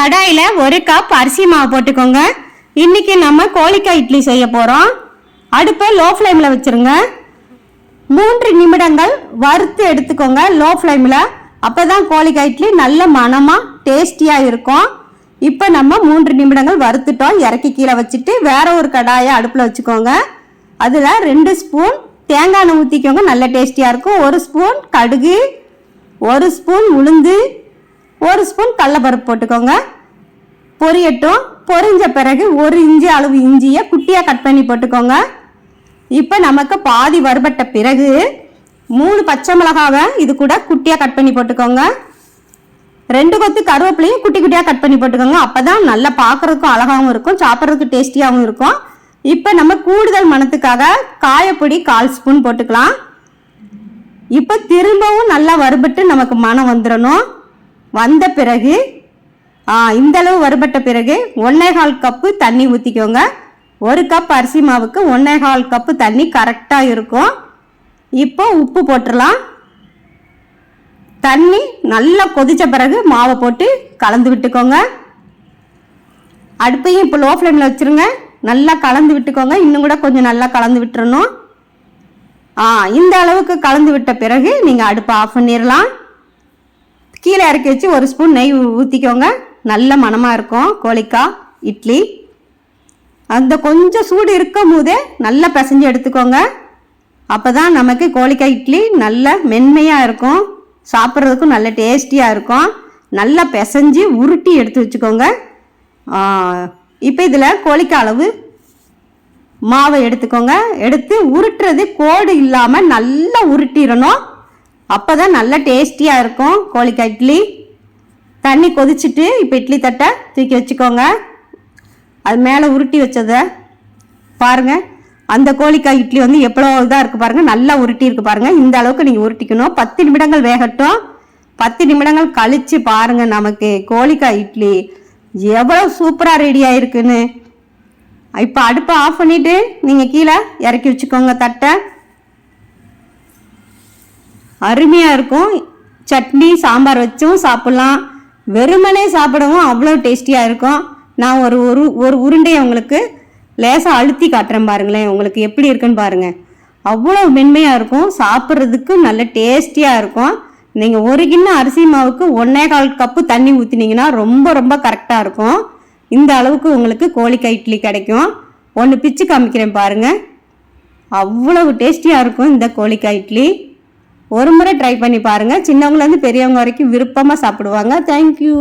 கடாயில் 1 கப் அரிசி மாவு போட்டுக்கோங்க. இன்னைக்கு நம்ம கோழிக்காய் இட்லி செய்ய போகிறோம். அடுப்பை லோ ஃப்ளேமில் வச்சுருங்க. 3 நிமிடங்கள் வறுத்து எடுத்துக்கோங்க லோ ஃப்ளேமில். அப்போ தான் கோழிக்காய் இட்லி நல்ல மணமாக டேஸ்டியாக இருக்கும். இப்போ நம்ம 3 நிமிடங்கள் வறுத்துட்டோம். இறக்கி கீழே வச்சுட்டு வேற ஒரு கடாயை அடுப்பில் வச்சுக்கோங்க. அதில் 2 ஸ்பூன் தேங்காய் எண்ணெய் ஊற்றிக்கோங்க. நல்ல டேஸ்டியாக இருக்கும். 1 ஸ்பூன் கடுகு, 1 ஸ்பூன் உளுந்து, 1 ஸ்பூன் கடலைப்பருப்பு போட்டுக்கோங்க. பொரியட்டும். பொரிஞ்ச பிறகு 1 இன்ச்சு அளவு இஞ்சியை குட்டியாக கட் பண்ணி போட்டுக்கோங்க. இப்போ நமக்கு பாதி வறுபட்ட பிறகு 3 பச்சை மிளகாவை இது கூட குட்டியாக கட் பண்ணி போட்டுக்கோங்க. 2 கொத்து கருவேப்பிலையும் குட்டி குட்டியாக கட் பண்ணி போட்டுக்கோங்க. அப்போ தான் நல்லா பார்க்குறதுக்கும் அழகாகவும் இருக்கும், சாப்பிட்றதுக்கு டேஸ்டியாகவும் இருக்கும். இப்போ நம்ம கூடுதல் மணத்துக்காக காயப்பொடி 1/4 ஸ்பூன் போட்டுக்கலாம். இப்போ திரும்பவும் நல்லா வறுபட்டு நமக்கு மணம் வந்துடணும். வந்த பிறகு இந்த அளவு வறுபட்ட பிறகு 1/4 கப்பு தண்ணி ஊற்றிக்கோங்க. 1 கப் அரிசி மாவுக்கு 1/4 கப்பு தண்ணி கரெக்டாக இருக்கும். இப்போ உப்பு போட்டுடலாம். தண்ணி நல்லா கொதித்த பிறகு மாவை போட்டு கலந்து விட்டுக்கோங்க. அடுப்பையும் இப்போ லோ ஃப்ளேமில் வச்சுருங்க. நல்லா கலந்து விட்டுக்கோங்க. இன்னும் கூட கொஞ்சம் நல்லா கலந்து விட்டுறணும். இந்த அளவுக்கு கலந்து விட்ட பிறகு நீங்கள் அடுப்பை ஆஃப் பண்ணிடலாம். கீழே இறக்கி வச்சு 1 ஸ்பூன் நெய் ஊற்றிக்கோங்க. நல்ல மணமாக இருக்கும் கோழிக்காய் இட்லி. அந்த கொஞ்சம் சூடு இருக்கும் போதே நல்லா பிசைஞ்சு எடுத்துக்கோங்க. அப்போ தான் நமக்கு கோழிக்காய் இட்லி நல்ல மென்மையாக இருக்கும், சாப்பிட்றதுக்கும் நல்ல டேஸ்டியாக இருக்கும். நல்லா பிசைஞ்சு உருட்டி எடுத்து வச்சுக்கோங்க. இப்போ இதில் கோழிக்காய் அளவு மாவை எடுத்துக்கோங்க. எடுத்து உருட்டுறது கோடு இல்லாமல் நல்லா உருட்டிடணும். அப்போ தான் நல்லா டேஸ்டியாக இருக்கும் கோழிக்காய் இட்லி. தண்ணி கொதிச்சுட்டு இப்போ இட்லி தட்டை தூக்கி வச்சுக்கோங்க. அது மேலே உருட்டி வச்சதை பாருங்கள். அந்த கோழிக்காய் இட்லி வந்து எவ்வளோ இதாக இருக்குது பாருங்கள், நல்லா உருட்டி இருக்குது பாருங்கள். இந்த அளவுக்கு நீங்கள் உருட்டிக்கணும். 10 நிமிடங்கள் வேகட்டும். 10 நிமிடங்கள் கழித்து பாருங்கள் நமக்கு கோழிக்காய் இட்லி எவ்வளோ சூப்பராக ரெடி ஆகிருக்குன்னு. இப்போ அடுப்பை ஆஃப் பண்ணிவிட்டு நீங்கள் கீழே இறக்கி வச்சுக்கோங்க தட்டை. அருமையாக இருக்கும். சட்னி சாம்பார் வச்சும் சாப்பிட்லாம், வெறுமனே சாப்பிடவும் அவ்வளோ டேஸ்டியாக இருக்கும். நான் ஒரு உருண்டையை உங்களுக்கு லேசாக அழுத்தி காட்டுறேன் பாருங்களேன், உங்களுக்கு எப்படி இருக்குன்னு பாருங்கள். அவ்வளோ மென்மையாக இருக்கும், சாப்பிட்றதுக்கு நல்ல டேஸ்டியாக இருக்கும். நீங்கள் 1 கிண்ணம் அரிசி மாவுக்கு 1/4 கப்பு தண்ணி ஊற்றினீங்கன்னா ரொம்ப ரொம்ப கரெக்டாக இருக்கும். இந்த அளவுக்கு உங்களுக்கு கோழிக்காய் இட்லி கிடைக்கும். ஒன்று பிச்சு காமிக்கிறேன் பாருங்கள். அவ்வளவு டேஸ்டியாக இருக்கும் இந்த கோழிக்காய் இட்லி. ஒரு முறை ட்ரை பண்ணி பாருங்கள். சின்னவங்கலேருந்து பெரியவங்க வரைக்கும் விருப்பமாக சாப்பிடுவாங்க. தேங்க்யூ.